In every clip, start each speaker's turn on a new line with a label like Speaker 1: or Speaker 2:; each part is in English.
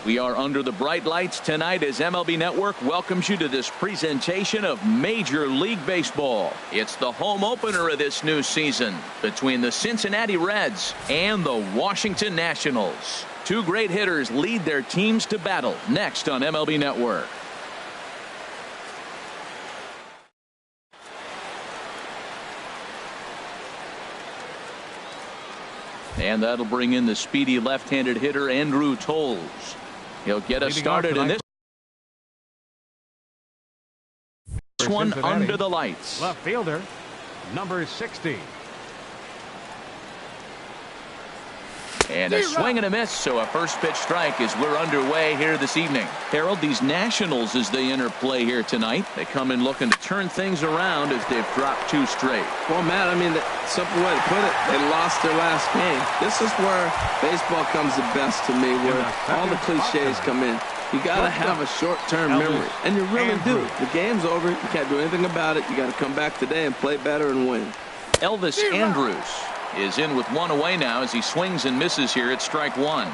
Speaker 1: We are under the bright lights tonight as MLB Network welcomes you to this presentation of Major League Baseball. It's the home opener of this new season between the Cincinnati Reds and the Washington Nationals. Two great hitters lead their teams to battle next on MLB Network. And that'll bring in the speedy left-handed hitter Andrew Toles. He'll get us started in this one under the lights.
Speaker 2: Left fielder, number 60.
Speaker 1: And a swing and a miss, so a first pitch strike as we're underway here this evening. Harold, these Nationals as they enter play here tonight, they come in looking to turn things around as they've dropped two straight.
Speaker 3: Well, Matt, I mean, the simple way to put it, they lost their last game. This is where baseball comes the best to me, where all the cliches come in. You got to have a short-term memory, and you really do. The game's over. You can't do anything about it. You got to come back today and play better and win.
Speaker 1: Elvis Andrus is in with one away now as he swings and misses here at strike one.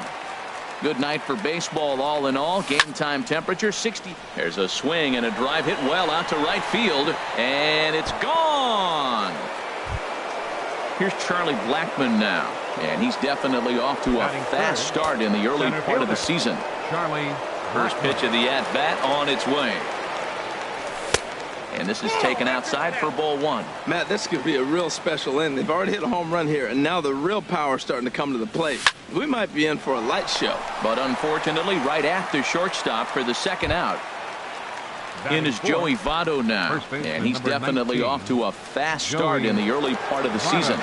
Speaker 1: Good night for baseball all in all. Game time temperature 60. There's a swing and a drive hit well out to right field, and it's gone. Here's Charlie Blackmon now, and he's definitely off to a fast start in the early part of the season. First pitch of the at-bat on its way. And this is taken outside for ball one.
Speaker 3: Matt, this could be a real special inning. They've already hit a home run here, and now the real power is starting to come to the plate. We might be in for a light show.
Speaker 1: But unfortunately, right after shortstop for the second out. In is Joey Votto now, and he's definitely off to a fast start in the early part of the season.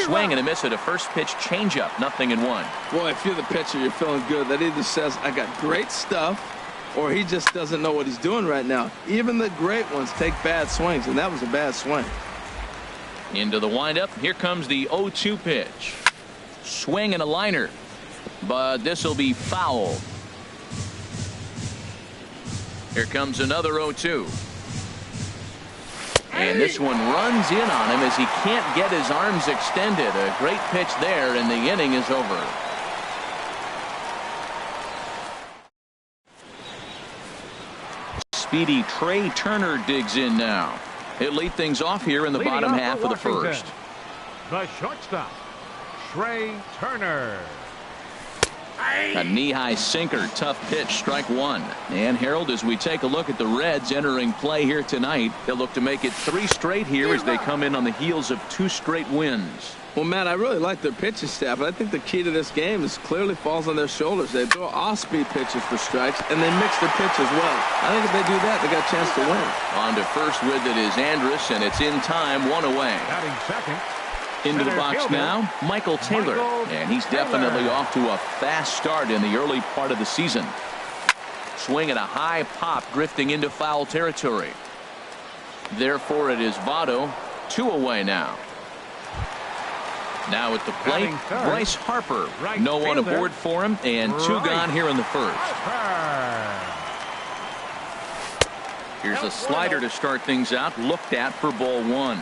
Speaker 1: Swing and a miss at a first pitch changeup, 0-1.
Speaker 3: Boy, if you're the pitcher, you're feeling good. That either says I got great stuff, or he just doesn't know what he's doing right now. Even the great ones take bad swings, and that was a bad swing.
Speaker 1: Into the windup. Here comes the 0-2 pitch. Swing and a liner, but this will be foul. Here comes another 0-2. And this one runs in on him as he can't get his arms extended. A great pitch there, and the inning is over. Speedy Trey Turner digs in now. He'll lead things off here in the bottom half of the first.
Speaker 2: The shortstop, Trey Turner.
Speaker 1: A knee-high sinker, tough pitch, strike one. And Harold, as we take a look at the Reds entering play here tonight, they'll look to make it 3 straight here as they come in on the heels of 2 straight wins.
Speaker 3: Well, Matt, I really like their pitching staff, but I think the key to this game is clearly falls on their shoulders. They throw off-speed pitches for strikes, and they mix their pitch as well. I think if they do that, they got a chance to win.
Speaker 1: On to first with it is Andrus, and it's in time, 1 away.
Speaker 2: Batting second.
Speaker 1: Into the box now, Michael Taylor, and he's definitely off to a fast start in the early part of the season. Swing at a high pop, drifting into foul territory. Therefore, it is Votto, 2 away now. Now at the plate, Bryce Harper. No one aboard for him, and 2 gone here in the first. Here's a slider to start things out, looked at for ball one.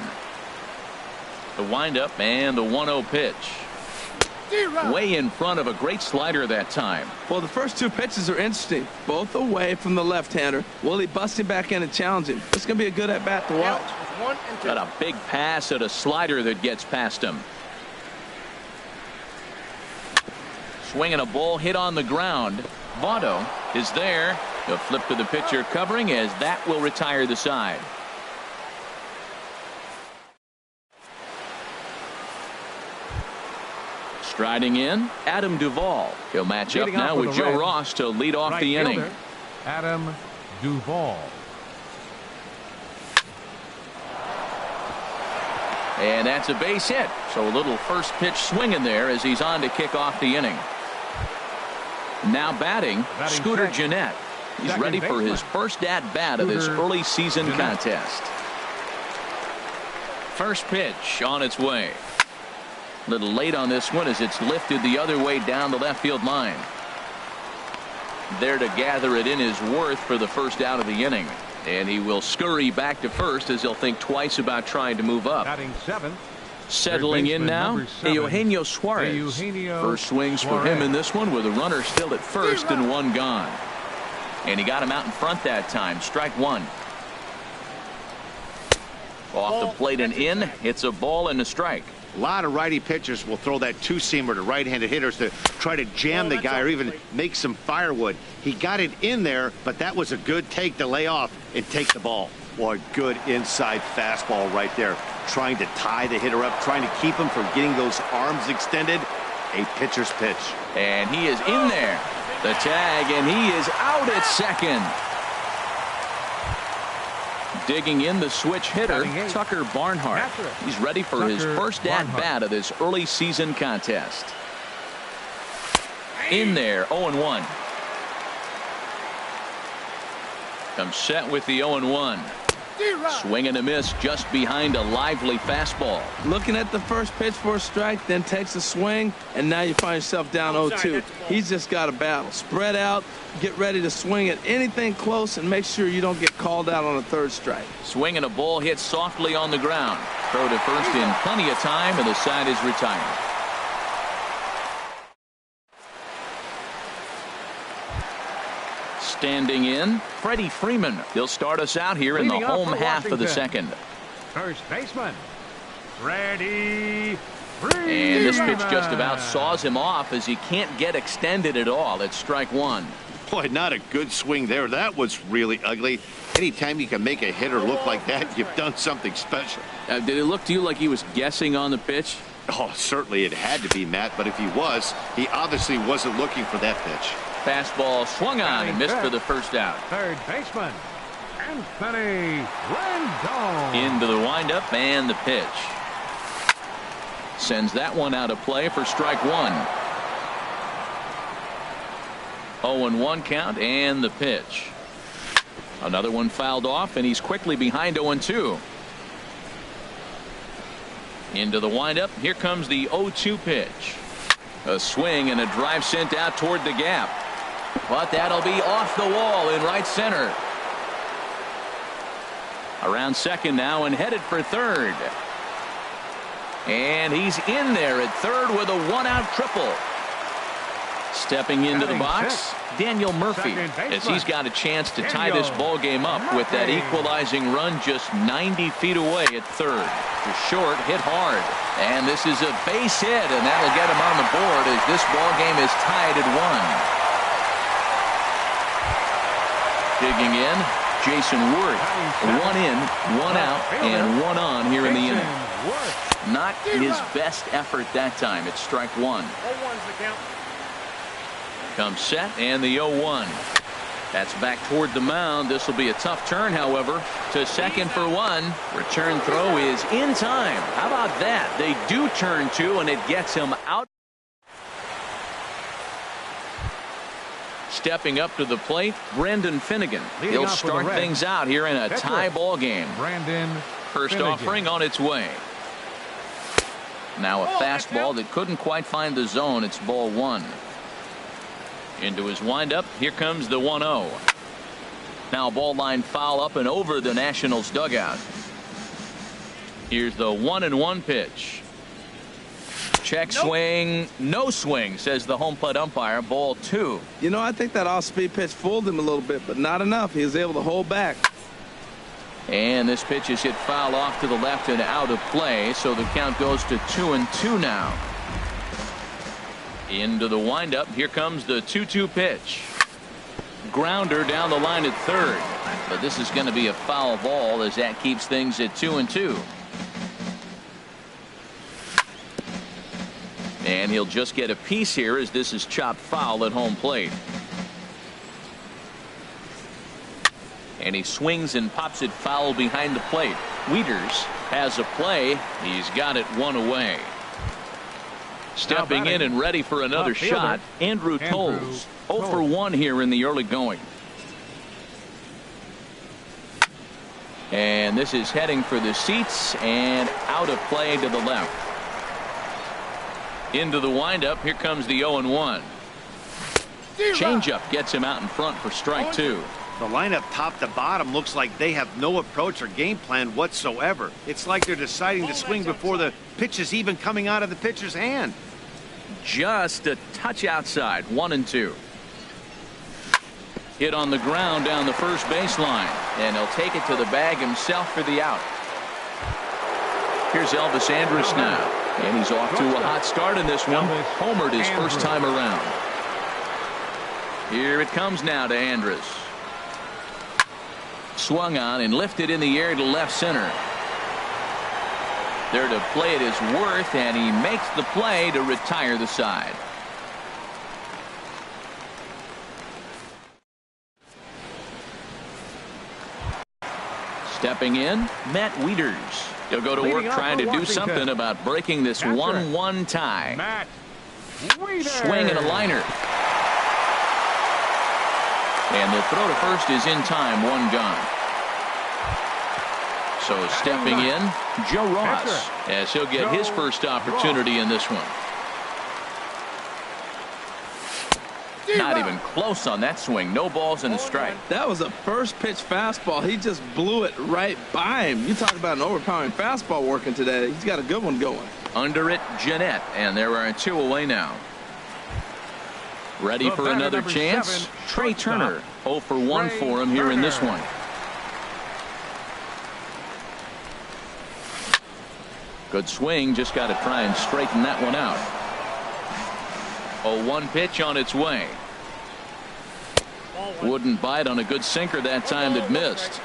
Speaker 1: The windup and the 1-0 pitch. Way in front of a great slider that time.
Speaker 3: Well, the first 2 pitches are interesting. Both away from the left-hander. Will he bust him back in and challenge him? It's going to be a good at-bat to watch.
Speaker 1: Got a big pass at a slider that gets past him. Swinging a ball hit on the ground. Votto is there. He'll flip to the pitcher covering as that will retire the side. Striding in, Adam Duvall. He'll match up now with Joe Ross to lead off the inning.
Speaker 2: Adam Duvall.
Speaker 1: And that's a base hit. So a little first pitch swing in there as he's on to kick off the inning. Now batting Scooter Gennett. He's ready for his first at-bat of this early season contest. First pitch on its way. A little late on this one as it's lifted the other way down the left field line. There to gather it in is Worth for the first out of the inning. And he will scurry back to first as he'll think twice about trying to move up.
Speaker 2: Batting seventh,
Speaker 1: Settling in now, Eugenio Suarez. First swings for him in this one with a runner still at first and one gone. And he got him out in front that time. Strike one. Off the plate and in. It's a ball and a strike.
Speaker 4: A lot of righty pitchers will throw that two-seamer to right-handed hitters to try to jam the guy or even make some firewood. He got it in there, but that was a good take to lay off and take the ball. Boy, good inside fastball right there. Trying to tie the hitter up, trying to keep him from getting those arms extended. A pitcher's pitch.
Speaker 1: And he is in there. The tag, and he is out at second. Digging in the switch hitter, Tucker Barnhart. He's ready for his first at-bat of this early season contest. In there, 0-1. Comes set with the 0-1. Swing and a miss just behind a lively fastball.
Speaker 3: Looking at the first pitch for a strike, then takes a swing, and now you find yourself down 0-2. He's just got a battle. Spread out, get ready to swing at anything close, and make sure you don't get called out on a third strike.
Speaker 1: Swing and a ball hit softly on the ground. Throw to first in plenty of time, and the side is retired. Standing in, Freddie Freeman. He'll start us out here in the home half of the second.
Speaker 2: First baseman, Freddie Freeman.
Speaker 1: And this pitch just about saws him off as he can't get extended at all. It's strike one.
Speaker 4: Boy, not a good swing there. That was really ugly. Anytime you can make a hitter look like that, you've done something special.
Speaker 1: Did it look to you like he was guessing on the pitch?
Speaker 4: Oh, certainly it had to be, Matt, but if he was, he obviously wasn't looking for that pitch.
Speaker 1: Fastball swung on and missed for the first out.
Speaker 2: Third baseman, Anthony Rendon.
Speaker 1: Into the windup and the pitch. Sends that one out of play for strike one. 0-1 count and the pitch. Another one fouled off, and he's quickly behind 0-2. Into the windup. Here comes the 0-2 pitch. A swing and a drive sent out toward the gap. But that'll be off the wall in right center. Around second now and headed for third. And he's in there at third with a one-out triple. Stepping into the box, Daniel Murphy, as he's got a chance to tie this ball game up with that equalizing run just 90 feet away at third. To short, hit hard. And this is a base hit, and that'll get him on the board as this ball game is tied at 1. Digging in, Jason Worth. One in, one out, and one on here in the inning. Not his best effort that time. It's strike one. Comes set and the 0-1. That's back toward the mound. This will be a tough turn, however, to second for one. Return throw is in time. How about that? They do turn two, and it gets him out. Stepping up to the plate, Brendan Finnegan. He'll start things out here in a tie ball game. First offering on its way. Now a fastball that couldn't quite find the zone. It's ball one. Into his windup. Here comes the 1-0. Now ball line foul up and over the Nationals dugout. Here's the 1-1 pitch. Check swing, no swing, says the home plate umpire. Ball two.
Speaker 3: You know, I think that off-speed pitch fooled him a little bit, but not enough. He was able to hold back.
Speaker 1: And this pitch is hit foul off to the left and out of play, so the count goes to 2-2 now. Into the windup. Here comes the 2-2 pitch. Grounder down the line at third, but this is going to be a foul ball as that keeps things at 2-2. And he'll just get a piece here as this is chopped foul at home plate. And he swings and pops it foul behind the plate. Wieters has a play. He's got it one away. Stepping in and ready for another shot, Andrew Toles. 0 for 1 here in the early going. And this is heading for the seats and out of play to the left. Into the windup. Here comes the 0-1. Changeup gets him out in front for strike two.
Speaker 4: The lineup top to bottom looks like they have no approach or game plan whatsoever. It's like they're deciding to swing before the pitch is even coming out of the pitcher's hand.
Speaker 1: Just a touch outside. 1-2. Hit on the ground down the first baseline, and he'll take it to the bag himself for the out. Here's Elvis Andrus now, and he's off to a hot start in this one. Homered his first time around. Here it comes now to Andrus. Swung on and lifted in the air to left center. There to play it is Worth, and he makes the play to retire the side. Stepping in, Matt Wieters. He'll go to work trying to do something about breaking this 1-1 tie.
Speaker 2: Matt Wieters.
Speaker 1: Swing and a liner. And the throw to first is in time. 1 gone. So stepping in, Joe Ross, as he'll get his first opportunity in this one. Not even close on that swing. No balls and a strike.
Speaker 3: That was a first pitch fastball. He just blew it right by him. You talk about an overpowering fastball working today. He's got a good one going.
Speaker 1: Under it, Jeanette, and there are 2 away now. Ready for another chance? Trey Turner. 0 for 1 for him here in this one. Good swing. Just got to try and straighten that one out. 0-1 pitch on its way. Wouldn't bite on a good sinker that time that missed.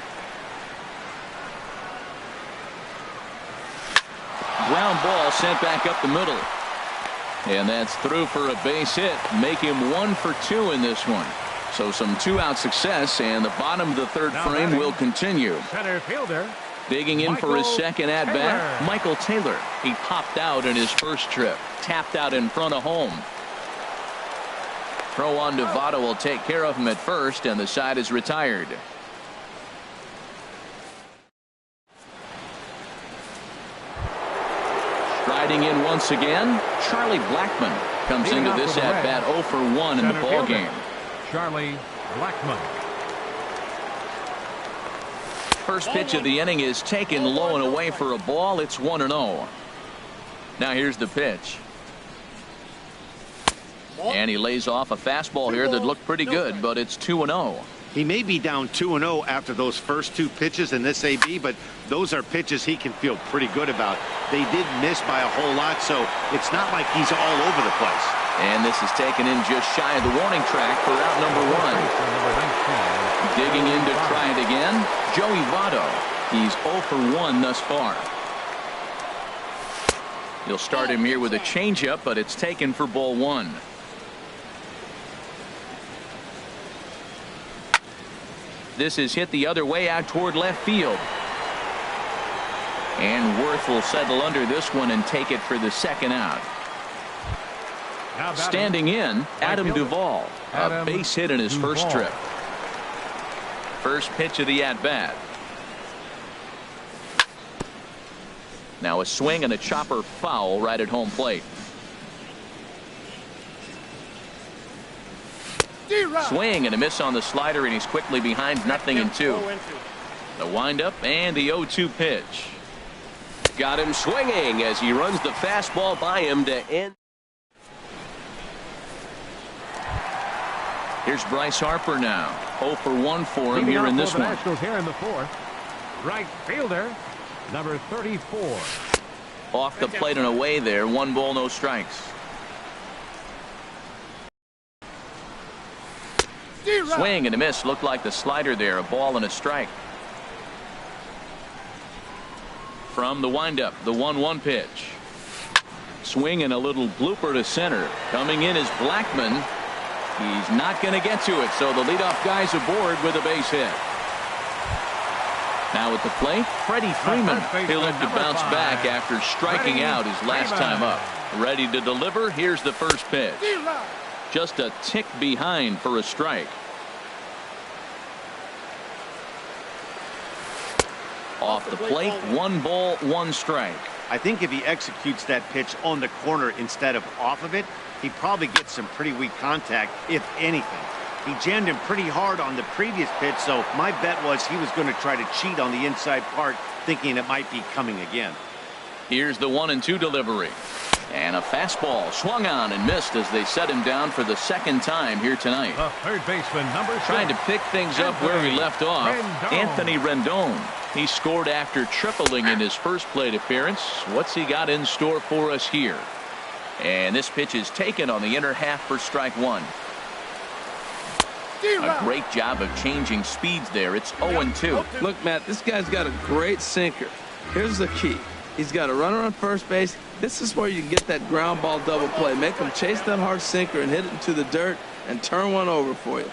Speaker 1: Ground ball sent back up the middle. And that's through for a base hit. Make him 1 for 2 in this one. So some 2-out success, and the bottom of the third frame will continue.
Speaker 2: Center fielder.
Speaker 1: Digging in for his second at-bat, Michael Taylor. He popped out in his first trip. Tapped out in front of home. Throw on to Votto will take care of him at first, and the side is retired. Striding in once again, Charlie Blackmon comes into this at-bat 0 for 1 in the ballgame.
Speaker 2: Charlie Blackmon.
Speaker 1: First pitch of the inning is taken low and away for a ball. It's 1-0. Now here's the pitch. And he lays off a fastball here that looked pretty good, but it's 2-0.
Speaker 4: He may be down 2-0 after those first 2 pitches in this AB, but those are pitches he can feel pretty good about. They did miss by a whole lot, so it's not like he's all over the place.
Speaker 1: And this is taken in just shy of the warning track for out number 1. Digging in to try it again, Joey Votto. He's 0 for 1 thus far. You'll start him here with a changeup, but it's taken for ball 1. This is hit the other way out toward left field. And Worth will settle under this one and take it for the second out. Standing in, Adam Duvall. A base hit in his first trip. First pitch of the at-bat. Now a swing and a chopper foul right at home plate. Swing and a miss on the slider, and he's quickly behind 0-2. The windup and the 0-2 pitch. Got him swinging as he runs the fastball by him to end. Here's Bryce Harper now. 0 for 1 for him here in this one.
Speaker 2: Nationals here in the 4th. Right fielder, number 34.
Speaker 1: Off the plate and away there. 1 ball, no strikes. Swing and a miss. Looked like the slider there. A ball and a strike. From the windup, the 1-1 pitch. Swing and a little blooper to center. Coming in is Blackmon. He's not going to get to it, so the leadoff guy's aboard with a base hit. Now at the plate, Freddie Freeman. He'll look to bounce back after striking out his last time up. Ready to deliver. Here's the first pitch. Just a tick behind for a strike. Off the plate, 1 ball, 1 strike.
Speaker 4: I think if he executes that pitch on the corner instead of off of it, he probably gets some pretty weak contact, if anything. He jammed him pretty hard on the previous pitch, so my bet was he was going to try to cheat on the inside part, thinking it might be coming again.
Speaker 1: Here's the 1-2 delivery. And a fastball swung on and missed as they set him down for the second time here tonight.
Speaker 2: The third baseman, number 6.
Speaker 1: Trying to pick things up where he left off.
Speaker 2: Rendon.
Speaker 1: Anthony Rendon. He scored after tripling in his first plate appearance. What's he got in store for us here? And this pitch is taken on the inner half for strike one. A great job of changing speeds there. It's 0-2.
Speaker 3: Look, Matt, this guy's got a great sinker. Here's the key. He's got a runner on first base. This is where you can get that ground ball double play. Make him chase that hard sinker and hit it into the dirt and turn one over for you.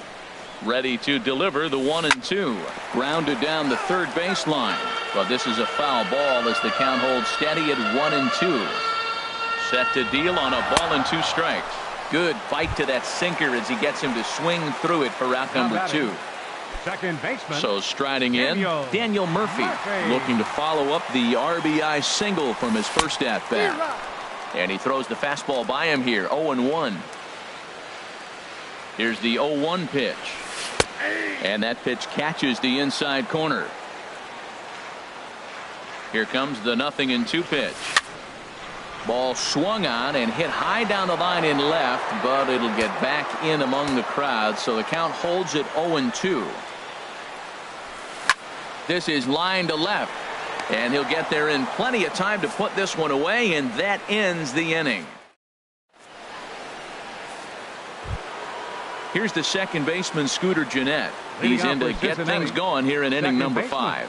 Speaker 1: Ready to deliver the 1-2. Grounded down the third baseline. But this is a foul ball as the count holds steady at 1-2. Set to deal on a ball and 2 strikes. Good fight to that sinker as he gets him to swing through it for out number 2.
Speaker 2: Second baseman.
Speaker 1: So striding in, Daniel Murphy looking to follow up the RBI single from his first at bat. And he throws the fastball by him here. 0-1. Here's the 0-1 pitch. And that pitch catches the inside corner. Here comes the 0-2 pitch. Ball swung on and hit high down the line in left, but it'll get back in among the crowd, so the count holds at 0-2. This is line to left, and he'll get there in plenty of time to put this one away, and that ends the inning. Here's the second baseman, Scooter Gennett. He's in to get things going here in inning number 5.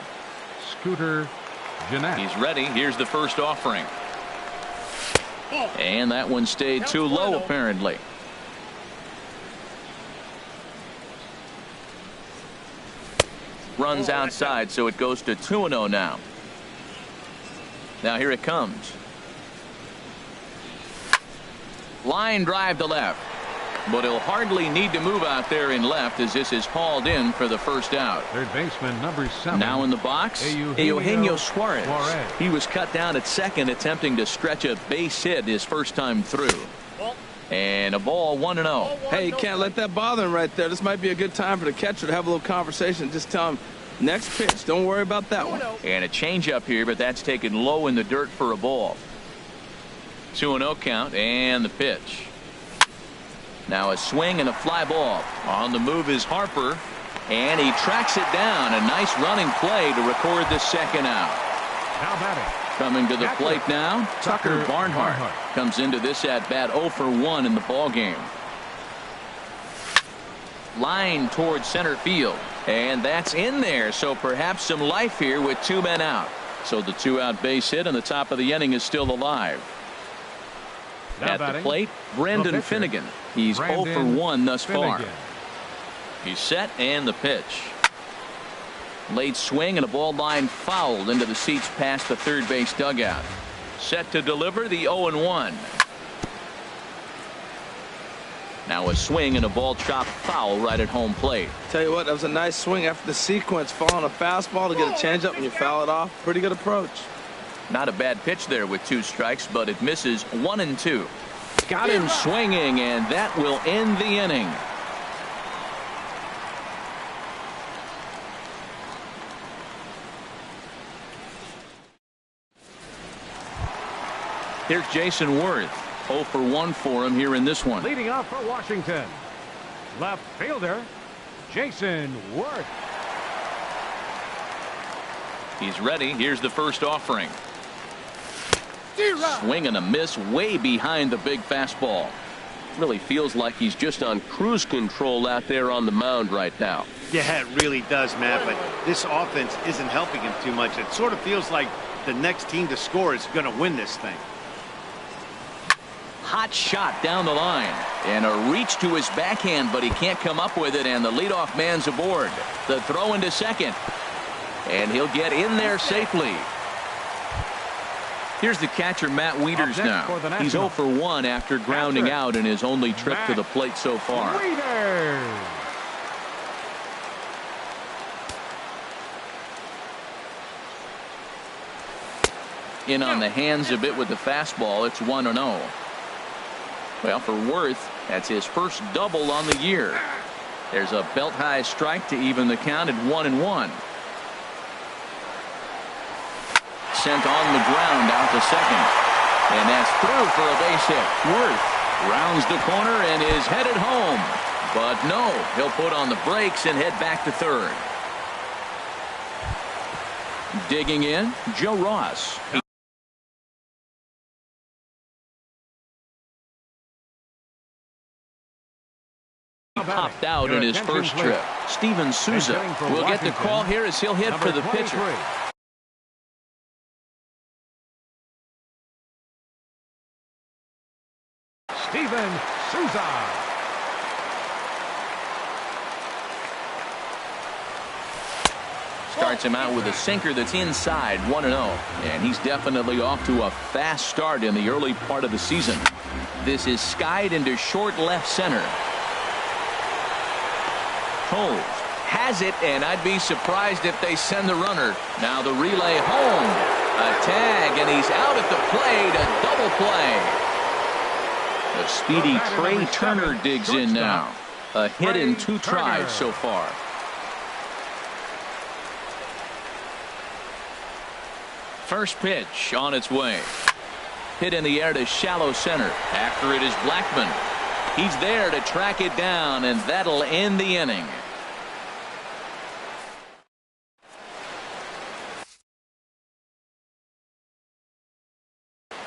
Speaker 2: Scooter Gennett.
Speaker 1: He's ready. Here's the first offering. And that one stayed too low, apparently. Runs outside, so it goes to 2-0 now. Now here it comes. Line drive to left. But he'll hardly need to move out there in left as this is hauled in for the first out.
Speaker 2: Third baseman, number 7.
Speaker 1: Now in the box, Eugenio Suarez. He was cut down at second, attempting to stretch a base hit his first time through. And a ball, 1-0.
Speaker 3: Hey, you can't let that bother him right there. This might be a good time for the catcher to have a little conversation. Just tell him, next pitch, don't worry about that one.
Speaker 1: And a changeup here, but that's taken low in the dirt for a ball. 2-0 count, and the pitch. Now a swing and a fly ball. On the move is Harper, and he tracks it down. A nice running play to record the second out.
Speaker 2: Now batting.
Speaker 1: Coming to the plate now, Tucker Barnhart comes into this at bat 0 for 1 in the ball game. Line towards center field, and that's in there, so perhaps some life here with 2 men out. So the 2-out base hit and the top of the inning is still alive. At the plate, Brendan Finnegan. He's 0 for 1 thus far. He's set, and the pitch. Late swing and a ball line fouled into the seats past the third base dugout. Set to deliver the 0-1. Now a swing and a ball chopped foul right at home plate.
Speaker 3: Tell you what, that was a nice swing after the sequence. Following a fastball to get a changeup and you foul it off. Pretty good approach.
Speaker 1: Not a bad pitch there with 2 strikes, but it misses 1-2. Got him swinging, and that will end the inning. Here's Jason Worth. 0 for 1 for him here in this one.
Speaker 2: Leading off for Washington, left fielder Jason Worth.
Speaker 1: He's ready. Here's the first offering. Swing and a miss way behind the big fastball. Really feels like he's just on cruise control out there on the mound right now.
Speaker 4: Yeah, it really does, Matt, but this offense isn't helping him too much. It sort of feels like the next team to score is going to win this thing.
Speaker 1: Hot shot down the line, and a reach to his backhand, but he can't come up with it, and the leadoff man's aboard. The throw into second, and he'll get in there safely. Here's the catcher, Matt Wieters now. He's 0 for 1 after grounding out in his only trip to the plate so far. In on the hands a bit with the fastball. It's 1-0. Well, for Worth, that's his first double on the year. There's a belt-high strike to even the count at 1-1. Sent on the ground out to second. And that's through for a base hit. Worth rounds the corner and is headed home. But no, he'll put on the brakes and head back to third. Digging in, Joe Ross. Popped out in his first trip. Steven Souza will get the call here as he'll hit for the pitcher.
Speaker 2: Steven Souza.
Speaker 1: Starts him out with a sinker that's inside, 1-0. And he's definitely off to a fast start in the early part of the season. This is skied into short left center. Toles has it, and I'd be surprised if they send the runner. Now the relay home. A tag, and he's out at the plate. A double play. The speedy Trey Turner digs in now. A hit in 2 tries so far. First pitch on its way. Hit in the air to shallow center. After it is Blackman. He's there to track it down, and that'll end the inning.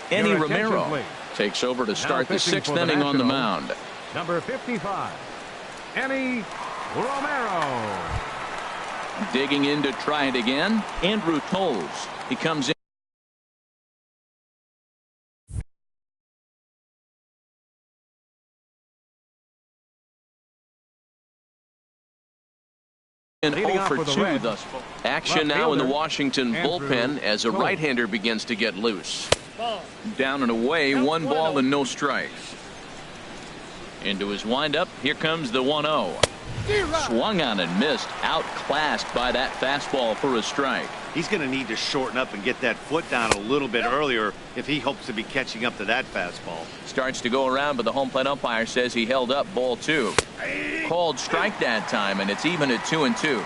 Speaker 1: Eddie Romero takes over to start the 6th inning on the mound.
Speaker 2: Number 55, Eddie Romero.
Speaker 1: Digging in to try it again, Andrew Toles. He comes in 0 for 2 thus far. Action now in the Washington bullpen as a right-hander begins to get loose. Down and away, 1 ball and no strikes. Into his windup, here comes the 1-0. Swung on and missed, outclassed by that fastball for a strike.
Speaker 4: He's going to need to shorten up and get that foot down a little bit earlier if he hopes to be catching up to that fastball.
Speaker 1: Starts to go around, but the home plate umpire says he held up ball 2. Called strike that time, and it's even at 2-2.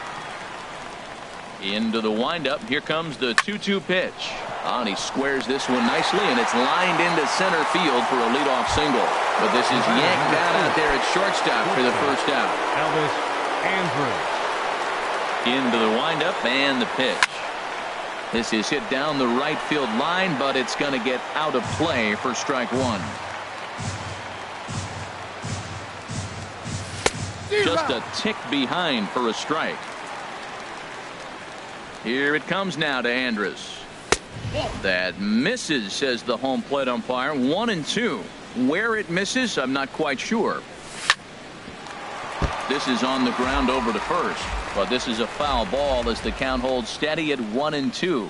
Speaker 1: Into the windup, here comes the 2-2 pitch. And he squares this one nicely, and it's lined into center field for a leadoff single. But this is yanked down out there at shortstop for the first out.
Speaker 2: Elvis Andrews.
Speaker 1: Into the windup and the pitch. This is hit down the right field line, but it's going to get out of play for strike 1. Just a tick behind for a strike. Here it comes now to Andrus. That misses, says the home plate umpire. 1-2. Where it misses, I'm not quite sure. This is on the ground over to first, but this is a foul ball as the count holds steady at 1-2.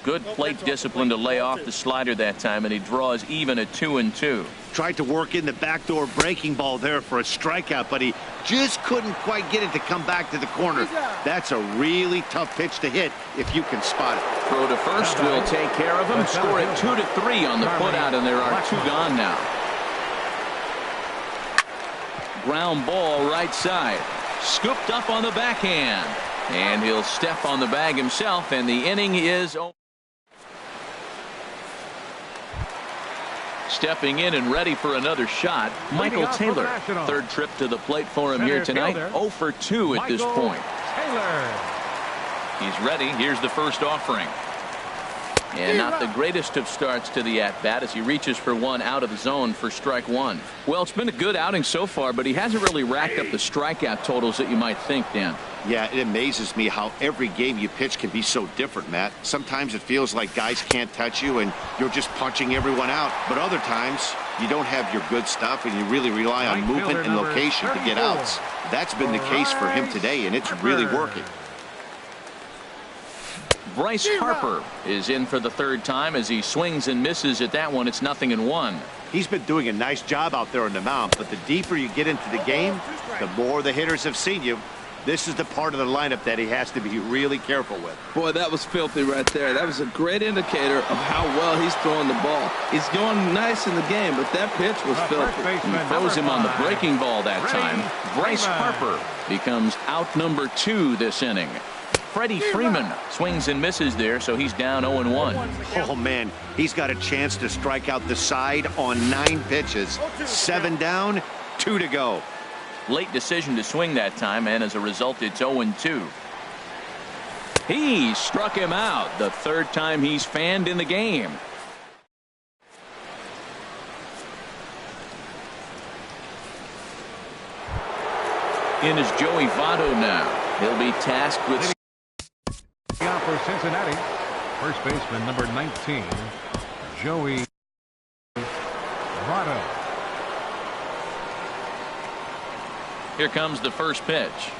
Speaker 1: Good plate discipline to lay off the slider that time, and he draws even at 2-2.
Speaker 4: Tried to work in the backdoor breaking ball there for a strikeout, but he just couldn't quite get it to come back to the corner. That's a really tough pitch to hit if you can spot it.
Speaker 1: Throw to first will take care of him. Score at 2-3 on the putout, and there are 2 gone now. Ground ball right side. Scooped up on the backhand. And he'll step on the bag himself, and the inning is over. Stepping in and ready for another shot, Michael Taylor. 3rd trip to the plate for him here tonight. 0 for 2 at this point. He's ready. Here's the first offering. And not the greatest of starts to the at-bat as he reaches for one out of the zone for strike 1. Well, it's been a good outing so far, but he hasn't really racked up the strikeout totals that you might think, Dan.
Speaker 4: Yeah, it amazes me how every game you pitch can be so different, Matt. Sometimes it feels like guys can't touch you and you're just punching everyone out. But other times you don't have your good stuff and you really rely on movement and location to get outs. That's been the case for him today, and it's really working.
Speaker 1: Bryce Harper is in for the 3rd time as he swings and misses at that one. It's 0-1.
Speaker 4: He's been doing a nice job out there on the mound, but the deeper you get into the game, the more the hitters have seen you. This is the part of the lineup that he has to be really careful with.
Speaker 3: Boy, that was filthy right there. That was a great indicator of how well he's throwing the ball. He's doing nice in the game, but that pitch was filthy.
Speaker 1: He throws him on the breaking ball that time. Bryce Harper becomes out number 2 this inning. Freddie Freeman swings and misses there, so he's down 0-1.
Speaker 4: Oh, man, he's got a chance to strike out the side on 9 pitches. 7 down, 2 to go.
Speaker 1: Late decision to swing that time, and as a result, it's 0-2. He struck him out the 3rd time he's fanned in the game. In is Joey Votto now. He'll be tasked with...
Speaker 2: Out for Cincinnati, first baseman number 19, Joey Votto.
Speaker 1: Here comes the first pitch.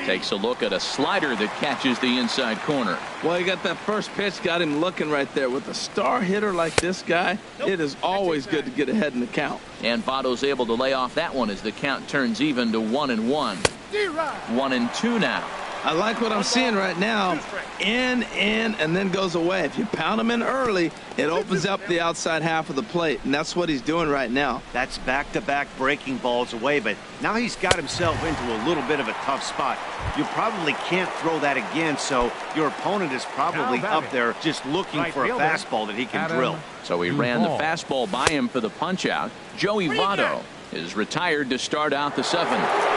Speaker 1: Takes a look at a slider that catches the inside corner.
Speaker 3: Well, he got that first pitch, got him looking right there. With a star hitter like this guy, it is always good to get ahead in the count.
Speaker 1: And Votto's able to lay off that one as the count turns even to 1-1. 1-2 now.
Speaker 3: I like what I'm seeing right now. In, and then goes away. If you pound him in early, it opens up the outside half of the plate, and that's what he's doing right now.
Speaker 4: That's back-to-back breaking balls away, but now he's got himself into a little bit of a tough spot. You probably can't throw that again, so your opponent is probably up there just looking for a fastball that he can drill.
Speaker 1: So he ran the fastball by him for the punch-out. Joey Votto is retired to start out the 7th.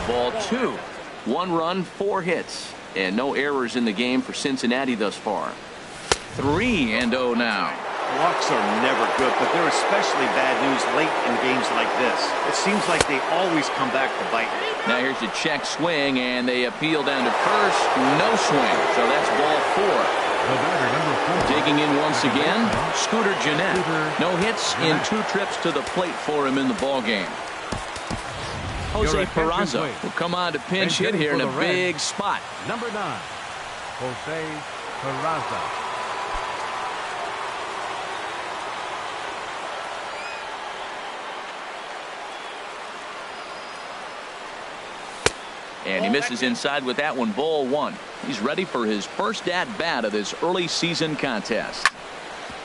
Speaker 1: Ball 2. 1 run, 4 hits, and no errors in the game for Cincinnati thus far. 3-0 now.
Speaker 4: Walks are never good, but they're especially bad news late in games like this. It seems like they always come back to bite.
Speaker 1: Now here's a check swing, and they appeal down to first. No swing, so that's ball 4. Digging in once again, Scooter Gennett. No hits in 2 trips to the plate for him in the ballgame. Jose Peraza will come on to pinch hit here in a big spot.
Speaker 2: Number 9, Jose Peraza.
Speaker 1: And he misses inside with that one, ball 1. He's ready for his first at-bat of this early season contest.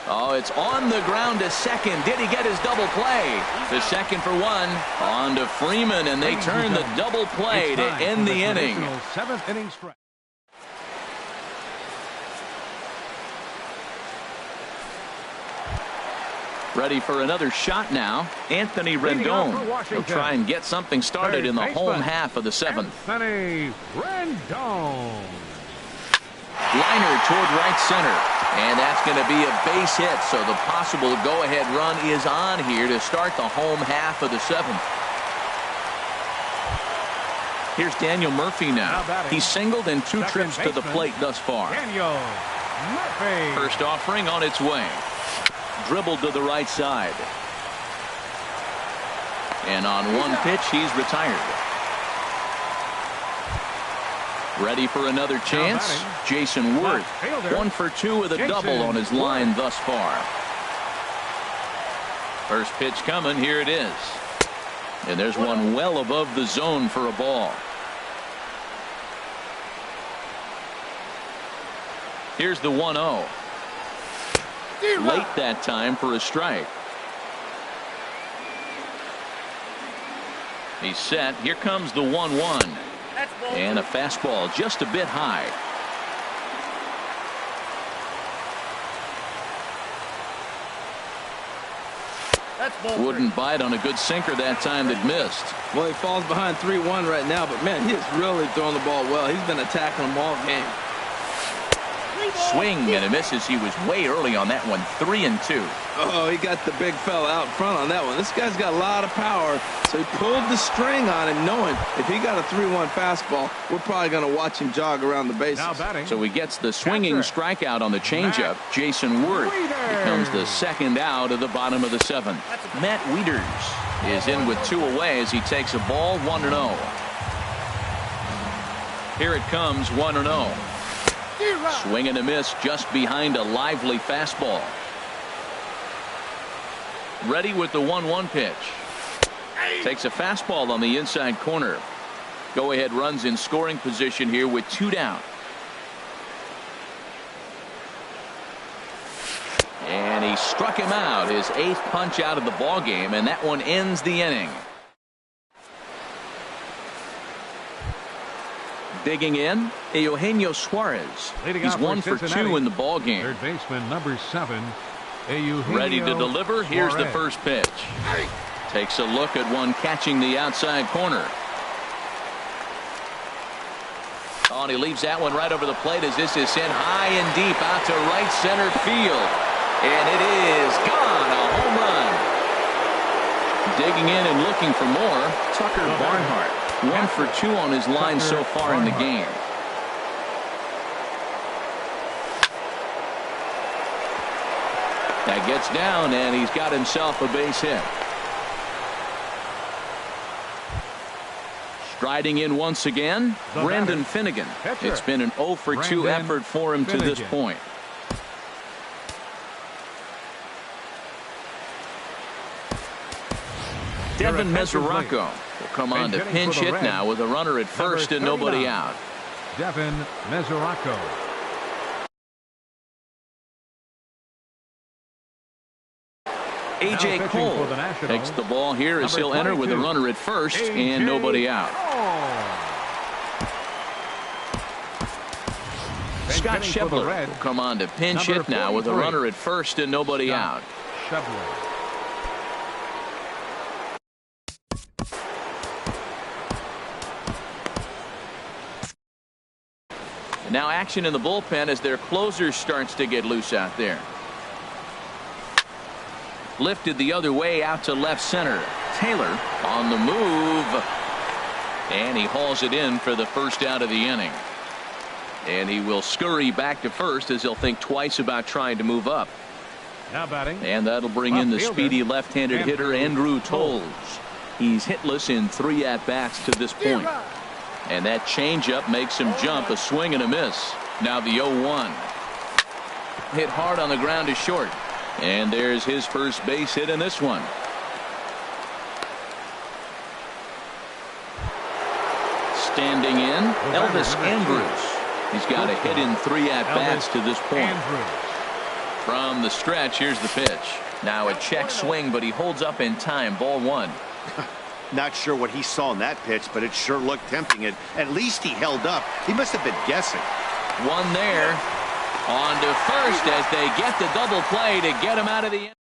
Speaker 1: Oh, it's on the ground to second. Did he get his double play? To second for 1. On to Freeman, and they turn the double play to end the inning.
Speaker 2: 7th inning stretch.
Speaker 1: Ready for another shot now. Anthony Rendon. He'll try and get something started in the home half of the 7th.
Speaker 2: Anthony Rendon.
Speaker 1: Liner toward right center. And that's going to be a base hit, so the possible go-ahead run is on here to start the home half of the 7th. Here's Daniel Murphy now. He's singled in 2 trips to the plate thus far.
Speaker 2: Daniel Murphy.
Speaker 1: First offering on its way. Dribbled to the right side. And on 1 pitch, he's retired. Ready for another chance. Jason Worth, 1 for 2 with a double on his line thus far. First pitch coming. Here it is. And there's one well above the zone for a ball. Here's the 1-0. Late that time for a strike. He's set. Here comes the 1-1. And a fastball just a bit high. Wouldn't bite on a good sinker that time that missed.
Speaker 3: Well, he falls behind 3-1 right now, but man, he is really throwing the ball well. He's been attacking them all game.
Speaker 1: Swing and a misses. He was way early on that one. 3-2.
Speaker 3: Oh, he got the big fella out front on that one. This guy's got a lot of power, so he pulled the string on him, knowing if he got a 3-1 fastball, we're probably going to watch him jog around the bases.
Speaker 1: So he gets the swinging strikeout on the changeup. Jason Worth becomes the second out of the bottom of the 7th. Matt Wieters is in with 2 away as he takes a ball. 1-0. Here it comes. 1-0. Swing and a miss just behind a lively fastball. Ready with the 1-1 pitch. Takes a fastball on the inside corner. Go ahead runs in scoring position here with 2 down. And he struck him out, his 8th punch out of the ball game, and that one ends the inning. Digging in, Eugenio Suarez. He's 1 for 2 in the ball game.
Speaker 2: Third baseman number 7, Eugenio
Speaker 1: Ready to deliver. Here's the first pitch. Takes a look at one catching the outside corner. Oh, and he leaves that one right over the plate as this is sent high and deep out to right center field. And it is gone, a home run. Digging in and looking for more, Tucker Barnhart. 1 for 2 on his line so far in the game. That gets down, and he's got himself a base hit. Striding in once again, Brandon Finnegan. It's been an 0 for 2 effort for him to this point. Devin Mesoraco will come on to pinch hit now with a runner at first and nobody out.
Speaker 2: Devin Mesoraco.
Speaker 1: A.J. Cole takes the ball here as he'll enter with a runner at first and nobody out. Scott Schebler will come on to pinch hit now with a runner at first and nobody out. Now action in the bullpen as their closer starts to get loose out there. Lifted the other way out to left center. Taylor on the move. And he hauls it in for the first out of the inning. And he will scurry back to first as he'll think twice about trying to move up.
Speaker 2: Now batting.
Speaker 1: And that'll bring in the speedy left-handed hitter Andrew Toles. He's hitless in 3 at-bats to this point. And that changeup makes him jump, a swing and a miss. Now the 0-1. Hit hard on the ground to short. And there's his first base hit in this one. Standing in, Elvis Andrus. He's got a hit in 3 at-bats to this point. From the stretch, here's the pitch. Now a check swing, but he holds up in time. Ball 1.
Speaker 4: Not sure what he saw in that pitch, but it sure looked tempting. And at least he held up. He must have been guessing.
Speaker 1: One there. On to first as they get the double play to get him out of the inning.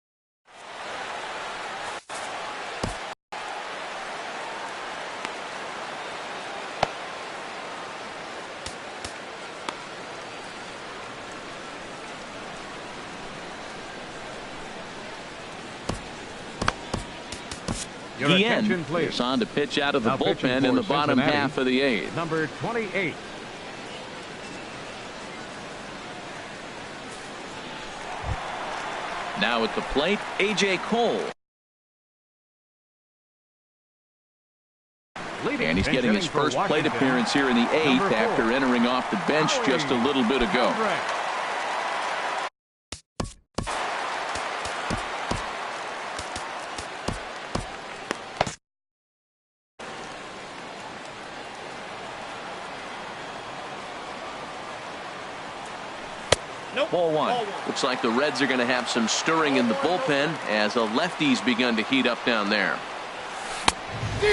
Speaker 1: Guillen is on to pitch out of the bullpen in the bottom half of the 8th.
Speaker 2: Number 28.
Speaker 1: Now at the plate, A.J. Cole. And he's getting his first plate appearance here in the 8th after entering off the bench just a little bit ago. Ball 1. Looks like the Reds are going to have some stirring in the bullpen as a lefty's begun to heat up down there.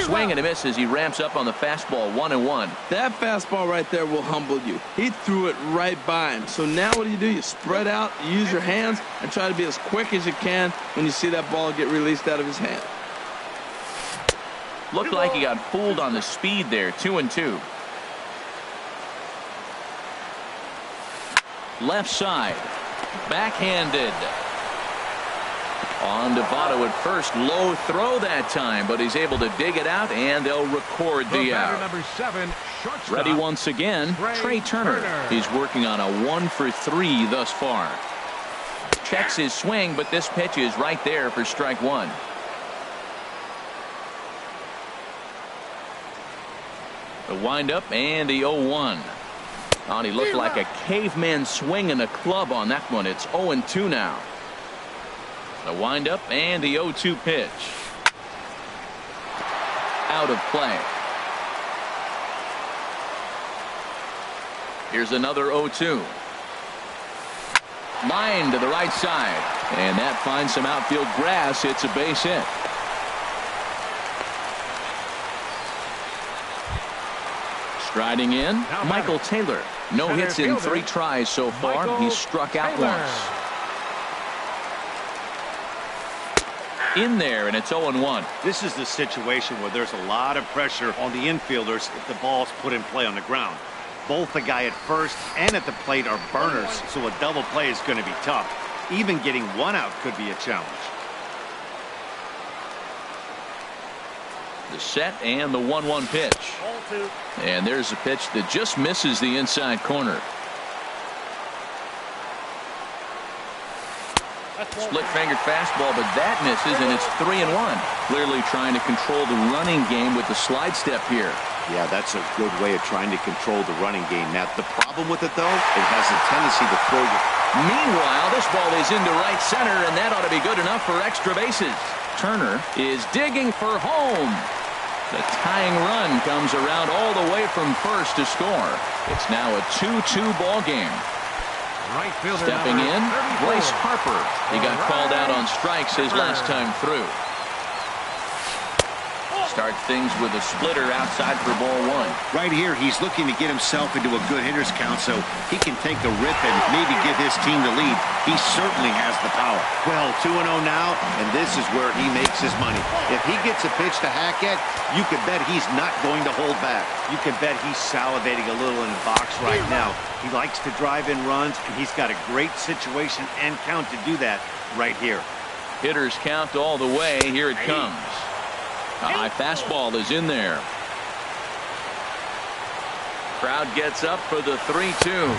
Speaker 1: Swing and a miss as he ramps up on the fastball. 1-1.
Speaker 3: That fastball right there will humble you. He threw it right by him. So now what do? You spread out, you use your hands, and try to be as quick as you can when you see that ball get released out of his hand.
Speaker 1: Looked like he got fooled on the speed there. 2-2. Left side. Backhanded. On to Votto at first. Low throw that time, but he's able to dig it out, and they'll record the out.
Speaker 2: Number 7,
Speaker 1: ready once again, Trey Turner. He's working on a 1 for 3 thus far. Checks his swing, but this pitch is right there for strike 1. The windup and the 0-1. Oh, he looked like a caveman swinging a club on that one. It's 0-2 now. The windup and the 0-2 pitch. Out of play. Here's another 0-2. Line to the right side. And that finds some outfield grass. It's a base hit. Striding in, Michael Taylor. No hits in 3 tries so far. He's struck out once. In there, and it's 0-1.
Speaker 4: This is the situation where there's a lot of pressure on the infielders if the ball's put in play on the ground. Both the guy at first and at the plate are burners, so a double play is going to be tough. Even getting one out could be a challenge.
Speaker 1: The set and the 1-1 pitch. And there's a pitch that just misses the inside corner. Split-fingered fastball, but that misses, and it's 3-1. Clearly trying to control the running game with the slide step here.
Speaker 4: Yeah, that's a good way of trying to control the running game. Now, the problem with it, though, it has a tendency to throw you.
Speaker 1: Meanwhile, this ball is into right center, and that ought to be good enough for extra bases. Turner is digging for home. The tying run comes around all the way from first to score. It's now a 2-2 ball game.
Speaker 2: Right fielder
Speaker 1: Stepping in, Bryce Harper. He got called out on strikes his last time through. Start things with a splitter outside for ball 1.
Speaker 4: Right here, he's looking to get himself into a good hitter's count so he can take a rip and maybe give his team the lead. He certainly has the power. Well, 2-0 now, and this is where he makes his money. If he gets a pitch to hack at, you can bet he's not going to hold back. You can bet he's salivating a little in the box right now. He likes to drive in runs, and he's got a great situation and count to do that right here.
Speaker 1: Hitters count all the way. Here it comes. A high fastball is in there. Crowd gets up for the 3-2.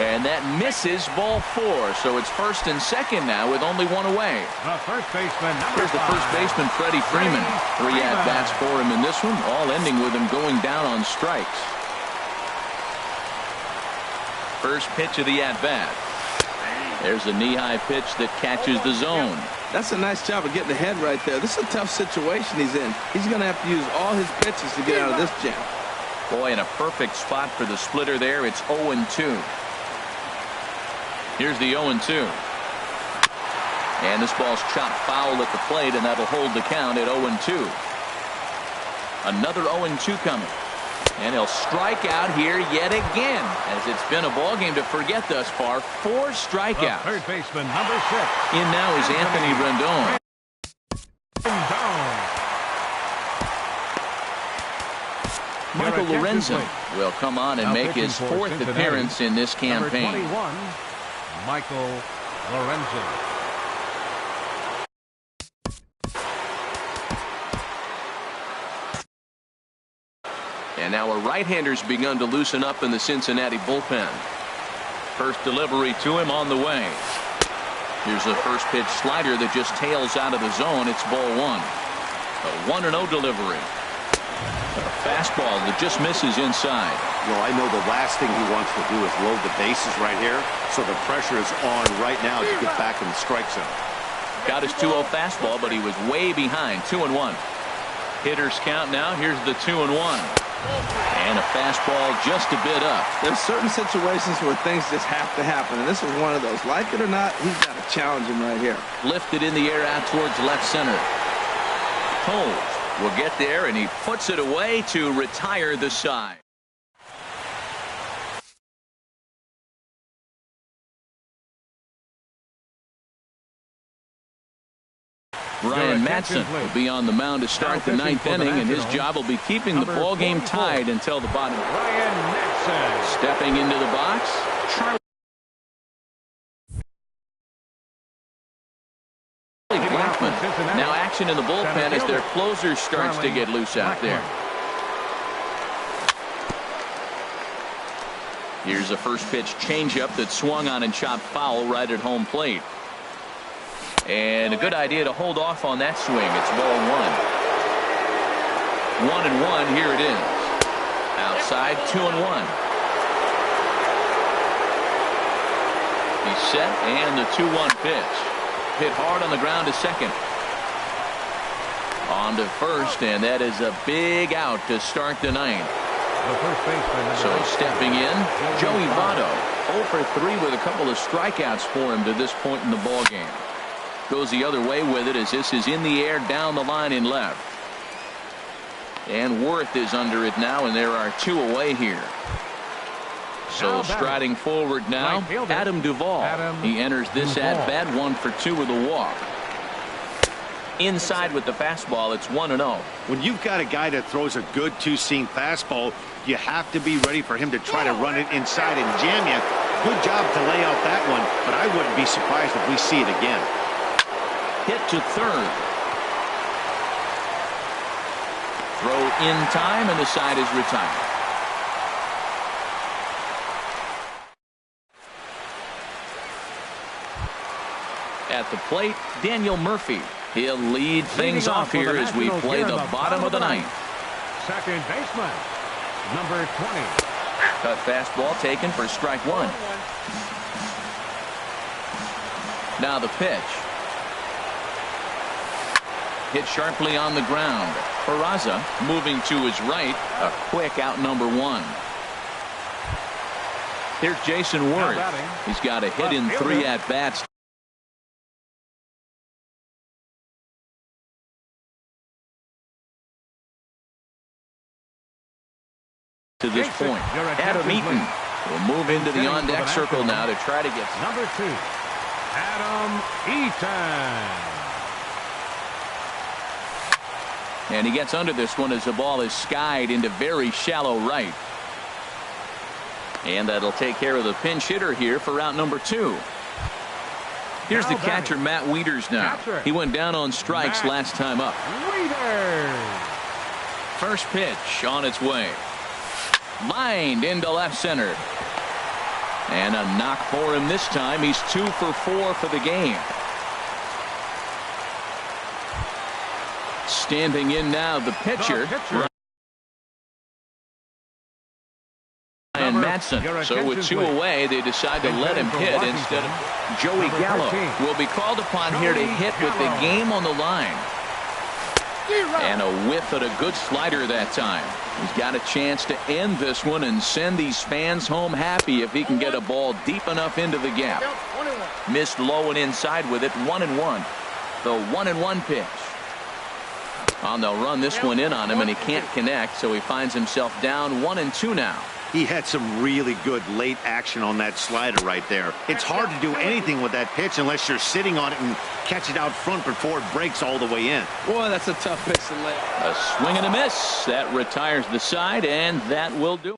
Speaker 1: And that misses ball 4. So it's first and second now with only one away.
Speaker 2: The first baseman,
Speaker 1: Here's the first baseman, Freddie Freeman. 3 at-bats for him in this one, all ending with him going down on strikes. First pitch of the at-bat. There's a knee-high pitch that catches the zone.
Speaker 3: That's a nice job of getting ahead right there. This is a tough situation he's in. He's going to have to use all his pitches to get out of this jam.
Speaker 1: Boy, in a perfect spot for the splitter there. It's 0-2. Here's the 0-2. And this ball's chopped foul at the plate, and that'll hold the count at 0-2. Another 0-2 coming. And he'll strike out here yet again, as it's been a ball game to forget thus far. 4 strikeouts.
Speaker 2: third baseman, number 6.
Speaker 1: In now is Anthony Rendon. Michael Lorenzen will come on and make his 4th appearance in this campaign.
Speaker 2: Number 21, Michael Lorenzen.
Speaker 1: And now a right-hander's begun to loosen up in the Cincinnati bullpen. First delivery to him on the way. Here's a first pitch slider that just tails out of the zone. It's ball 1. A 1-0 delivery. A fastball that just misses inside.
Speaker 4: Well, I know the last thing he wants to do is load the bases right here, so the pressure is on right now to get back in the strike zone.
Speaker 1: Got his 2-0 fastball, but he was way behind. 2-1. Hitters count now. Here's the 2-1. And a fastball just a bit up.
Speaker 3: There's certain situations where things just have to happen, and this is one of those. Like it or not, he's got to challenge him right here.
Speaker 1: Lifted in the air out towards left center. Coles will get there, and he puts it away to retire the side. Ryan Matson will be on the mound to start the 9th inning, and his job will be keeping the ball game tied until the bottom.
Speaker 2: Ryan Matson.
Speaker 1: Stepping into the box, Charlie Blackmon. Now action in the bullpen as their closer starts to get loose out there. Here's a first pitch changeup that swung on and chopped foul right at home plate. And a good idea to hold off on that swing. It's ball 1. 1-1. Here it is. Outside, 2-1. He's set, and the 2-1 pitch. hit hard on the ground to second. On to first, and that is a big out to start the ninth. So stepping in, Joey Votto, 0 for 3 with a couple of strikeouts for him to this point in the ballgame. Goes the other way with it as this is in the air down the line in left. And Worth is under it now, and there are 2 away here. So striding forward now, Adam Duvall. He enters this at bat, 1 for 2 with a walk. Inside with the fastball, it's 1-0.
Speaker 4: When you've got a guy that throws a good two-seam fastball, you have to be ready for him to try to run it inside and jam you. Good job to lay out that one, but I wouldn't be surprised if we see it again.
Speaker 1: Hit to third. Throw in time, and the side is retired. At the plate, Daniel Murphy. He'll lead things off here as we play the bottom of the ninth.
Speaker 2: Second baseman, number 20.
Speaker 1: Cut fastball taken for strike 1. Now the pitch. Hit sharply on the ground. Peraza moving to his right. A quick out number 1. Here's Jason Worth. He's got a hit in 3 at-bats. To this point, Adam Eaton will move into the on-deck circle now to try to get
Speaker 2: number 2, Adam Eaton.
Speaker 1: And he gets under this one as the ball is skied into very shallow right. And that'll take care of the pinch hitter here for out number 2. Here's the catcher, Matt Wieters now. He went down on strikes last time up. First pitch on its way. Lined into left center. And a knock for him this time. He's 2 for 4 for the game. Standing in now, the pitcher. Ryan Madsen. So with 2 away, they decide to let him hit instead of Joey Gallo. Will be called upon here to hit with the game on the line. And a whiff at a good slider that time. He's got a chance to end this one and send these fans home happy if he can get a ball deep enough into the gap. Missed low and inside with it. 1-1. The 1-1 pitch. Oh, they'll run this one in on him, and he can't connect, so he finds himself down 1-2 now.
Speaker 4: He had some really good late action on that slider right there. It's hard to do anything with that pitch unless you're sitting on it and catch it out front before it breaks all the way in.
Speaker 3: Boy, that's a tough pitch to lay.
Speaker 1: A swing and a miss. That retires the side, and that will do it.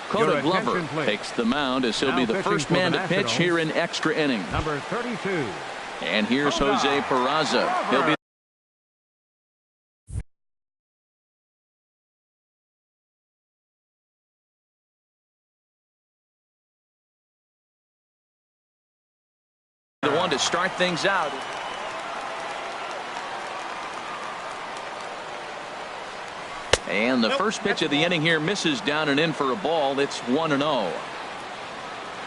Speaker 1: Coda Glover takes the mound as he'll be the first man to pitch here in extra innings.
Speaker 2: Number 32.
Speaker 1: And here's Jose Peraza. He'll be the one to start things out. And the first pitch of the inning here misses down and in for a ball. It's 1-0.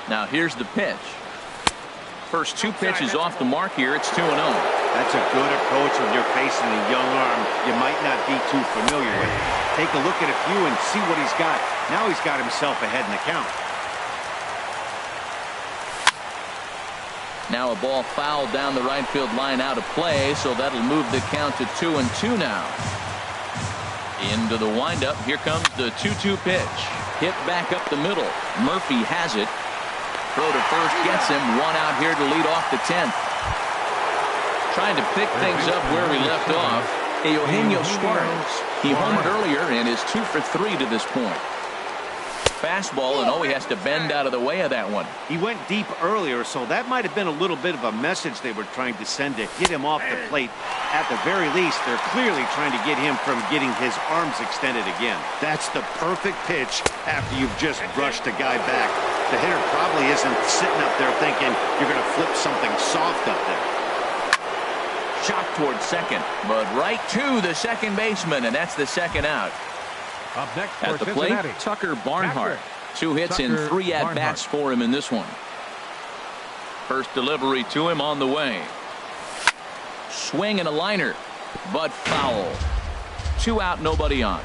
Speaker 1: Now here's the pitch. First 2 pitches off the mark here. It's 2-0.
Speaker 4: That's a good approach when you're facing a young arm you might not be too familiar with. Take a look at a few and see what he's got. Now he's got himself ahead in the count.
Speaker 1: Now a ball fouled down the right field line out of play, so that'll move the count to 2-2 now. Into the windup. Here comes the 2-2 pitch. Hit back up the middle. Murphy has it. Throw to first gets him. 1 out here to lead off the 10th. Trying to pick things up where we left off. Eugenio Suarez. He homered earlier and is 2 for 3 to this point. Fastball, and he has to bend out of the way of that one.
Speaker 4: He went deep earlier, so that might have been a little bit of a message they were trying to send to get him off the plate. At the very least, they're clearly trying to get him from getting his arms extended again. That's the perfect pitch after you've just brushed a guy back. The hitter probably isn't sitting up there thinking you're going to flip something soft up there.
Speaker 1: Shot towards second, but right to the second baseman, and that's the second out.
Speaker 2: Up next
Speaker 1: At
Speaker 2: for
Speaker 1: the plate,
Speaker 2: Cincinnati,
Speaker 1: Tucker Barnhart. 2 hits in 3 at-bats for him in this one. First delivery to him on the way. Swing and a liner, but foul. 2 out, nobody on.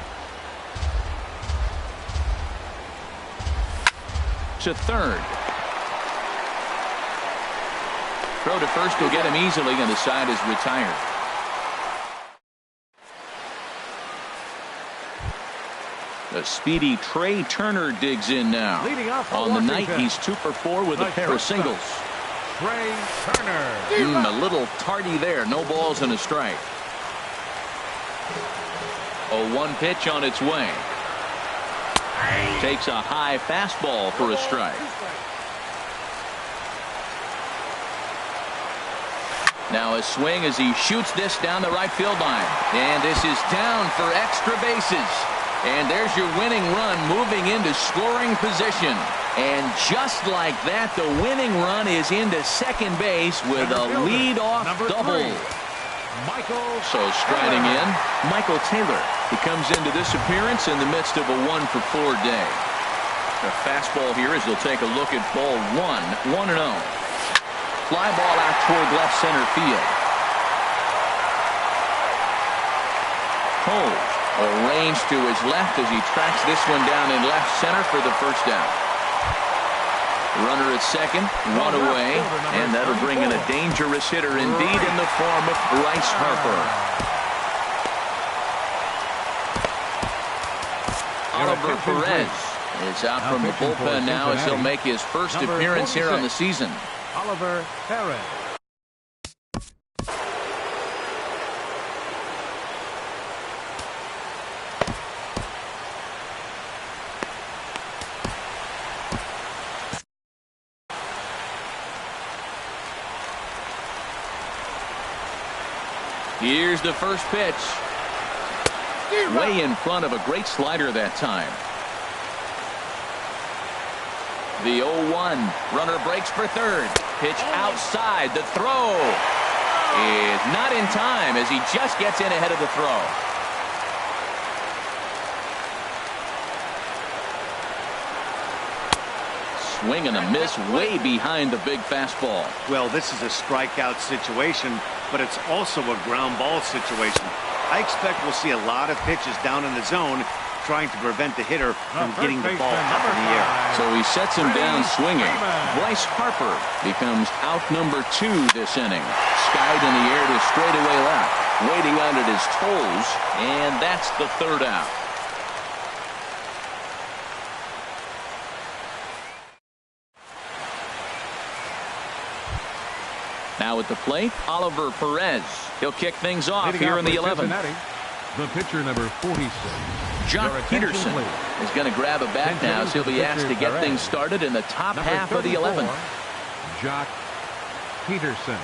Speaker 1: To third. Throw to first will get him easily, and the side is retired. The speedy Trey Turner digs in now. On the night, he's 2 for 4 with a pair of singles.
Speaker 2: Trey Turner.
Speaker 1: A little tardy there. No balls and a strike. 0-1 pitch on its way. Takes a high fastball for a strike. Now a swing as he shoots this down the right field line. And this is down for extra bases. And there's your winning run moving into scoring position. And just like that, the winning run is into second base with a lead-off double. So striding in, Michael Taylor. He comes into this appearance in the midst of a 1 for 4 day. The fastball here as he'll take a look at ball 1, 1-0. Fly ball out toward left center field. Cole arranged to his left as he tracks this one down in left center for the first out. Runner at second, 1 away, and that'll bring in a dangerous hitter indeed in the form of Bryce Harper. Oliver Perez is out from the bullpen now as he'll make his first appearance here on the season.
Speaker 2: Oliver Perez.
Speaker 1: Here's the first pitch. Way in front of a great slider that time. The 0-1. Runner breaks for third. Pitch outside. The throw is not in time as he just gets in ahead of the throw. Swing and a miss way behind the big fastball.
Speaker 4: Well, this is a strikeout situation, but it's also a ground ball situation. I expect we'll see a lot of pitches down in the zone trying to prevent the hitter from getting the ball up in the air.
Speaker 1: So he sets him down swinging. Bryce Harper becomes out number 2 this inning. Skied in the air to straightaway left. Waiting on at his toes, and that's the third out. Now at the plate, Oliver Perez. He'll kick things off here in the 11th.
Speaker 2: The pitcher number 46.
Speaker 1: Jock Peterson is going to grab a bat now, so he'll be asked to get things started in the top half of the 11th.
Speaker 2: Jock Peterson.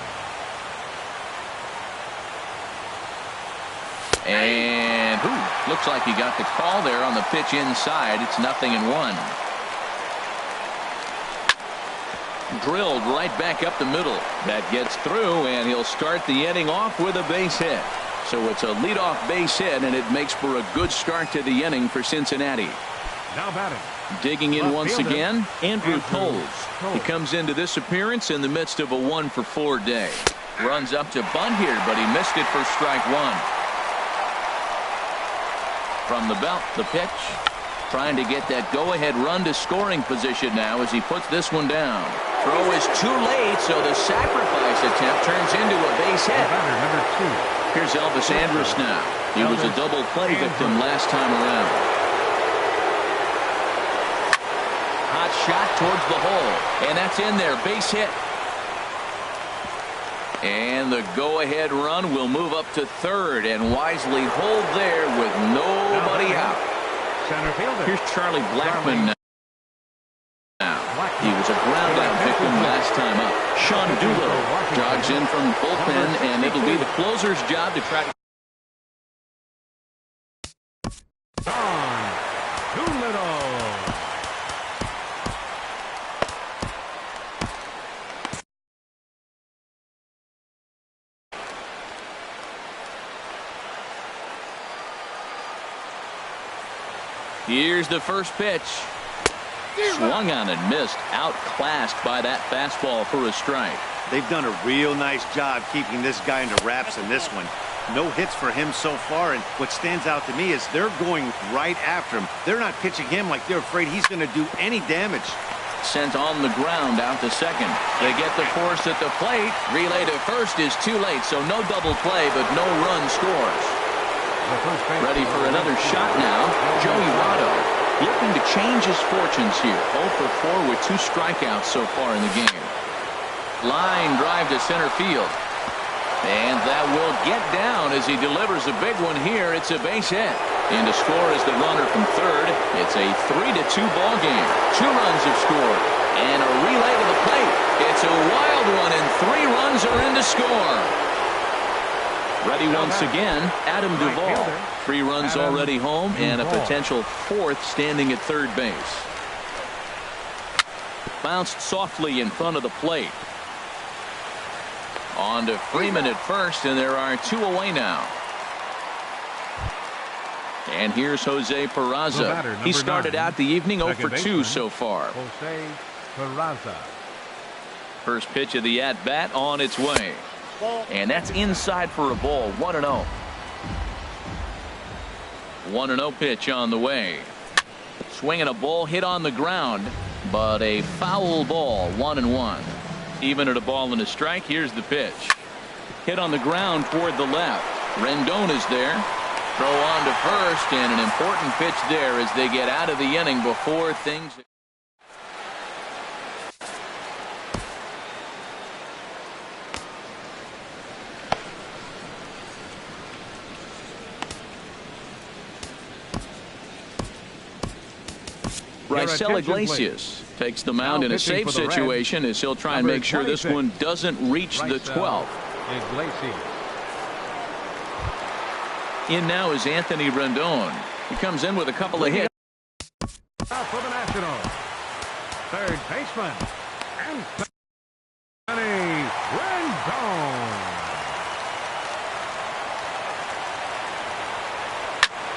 Speaker 1: And looks like he got the call there on the pitch inside. It's 0-1. Drilled right back up the middle. That gets through, and he'll start the inning off with a base hit. So it's a leadoff base hit, and it makes for a good start to the inning for Cincinnati.
Speaker 2: Now batting.
Speaker 1: Digging in once again, Andrew Toles. He comes into this appearance in the midst of a 1 for 4 day. Runs up to bunt here, but he missed it for strike 1. From the belt, the pitch. Trying to get that go-ahead run to scoring position now as he puts this one down. Throw is too late, so the sacrifice attempt turns into a base hit.
Speaker 2: Number 2.
Speaker 1: Here's Elvis Andrus now. He was a double play victim last time around. Hot shot towards the hole, and that's in there. Base hit. And the go-ahead run will move up to third and wisely hold there with nobody out.
Speaker 2: Center fielder.
Speaker 1: Here's Charlie Blackmon now. He was a ground-out victim last time up. Sean Doolittle jogs in from the bullpen, and it'll be the closer's job to try to. Here's the first pitch. Swung on and missed. Outclassed by that fastball for a strike.
Speaker 4: They've done a real nice job keeping this guy under wraps in this one. No hits for him so far, and what stands out to me is they're going right after him. They're not pitching him like they're afraid he's going to do any damage.
Speaker 1: Sent on the ground out to second. They get the force at the plate. Relay to first is too late, so no double play, but no run scores. Ready for another shot now. Joey Votto looking to change his fortunes here. 0 for 4 with 2 strikeouts so far in the game. Line drive to center field. And that will get down as he delivers a big one here. It's a base hit. And to score is the runner from third. It's a 3-2 ball game. 2 runs have scored. And a relay to the plate. It's a wild one, and 3 runs are in to score. Ready once again, Adam Duvall. 3 runs already home, and a potential 4th standing at third base. Bounced softly in front of the plate. On to Freeman at first, and there are 2 away now. And here's Jose Peraza. He started out the evening 0 for 2 so far.
Speaker 2: Jose Peraza.
Speaker 1: First pitch of the at-bat on its way. And that's inside for a ball. 1-0. 1-0 pitch on the way. Swinging a ball hit on the ground, but a foul ball. 1-1. Even at a ball and a strike. Here's the pitch. Hit on the ground toward the left. Rendon is there. Throw on to first, and an important pitch there as they get out of the inning before things. Raisel Iglesias takes the mound in a safe situation as he'll try and make sure this one doesn't reach the 12th. In now is Anthony Rendon. He comes in with a couple of hits.
Speaker 2: For the Nationals, third baseman, Anthony Rendon.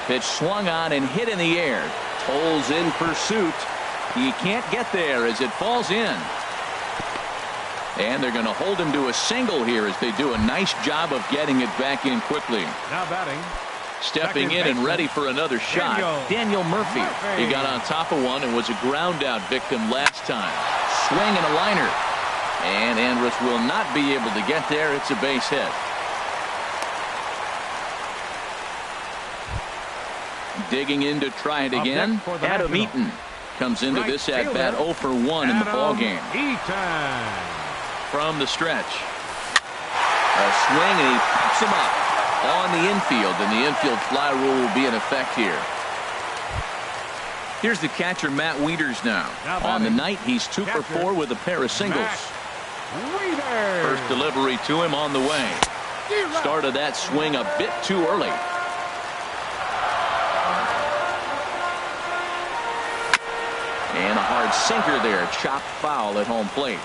Speaker 1: Pitch swung on and hit in the air. Tolles in pursuit. He can't get there as it falls in. And they're going to hold him to a single here as they do a nice job of getting it back in quickly.
Speaker 2: Now batting.
Speaker 1: Stepping in and ready for another shot. Daniel Murphy. He got on top of one and was a ground out victim last time. Swing and a liner. And Andrus will not be able to get there. It's a base hit. Digging in to try it again. Adam Eaton comes into this at bat 0 for 1 in the ball game. From the stretch. A swing, and he pops him up on the infield, and the infield fly rule will be in effect here. Here's the catcher, Matt Wieters now. On the night, he's 2 for 4 with a pair of singles. First delivery to him on the way. Started that swing a bit too early. And a hard sinker there, chopped foul at home plate.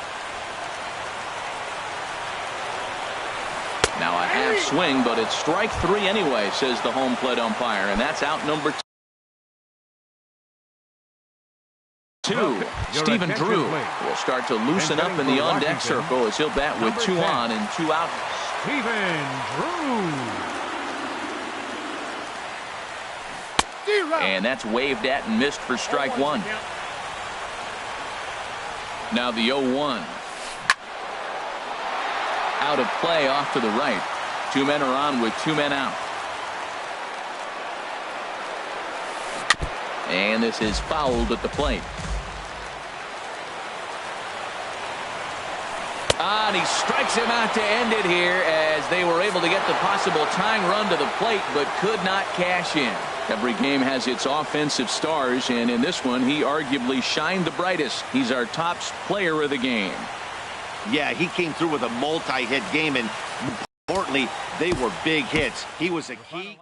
Speaker 1: Now a half swing, but it's strike 3 anyway, says the home plate umpire, and that's out number 2. Stephen Drew will start to loosen up in the on-deck circle as he'll bat with 2 on and 2 out.
Speaker 2: Stephen Drew.
Speaker 1: And that's waved at and missed for strike 1. Now the 0-1. Out of play off to the right. 2 men are on with 2 men out. And this is fouled at the plate. And he strikes him out to end it here as they were able to get the possible tying run to the plate but could not cash in. Every game has its offensive stars, and in this one he arguably shined the brightest. He's our top player of the game.
Speaker 4: Yeah, he came through with a multi-hit game, and importantly, they were big hits. He was a key.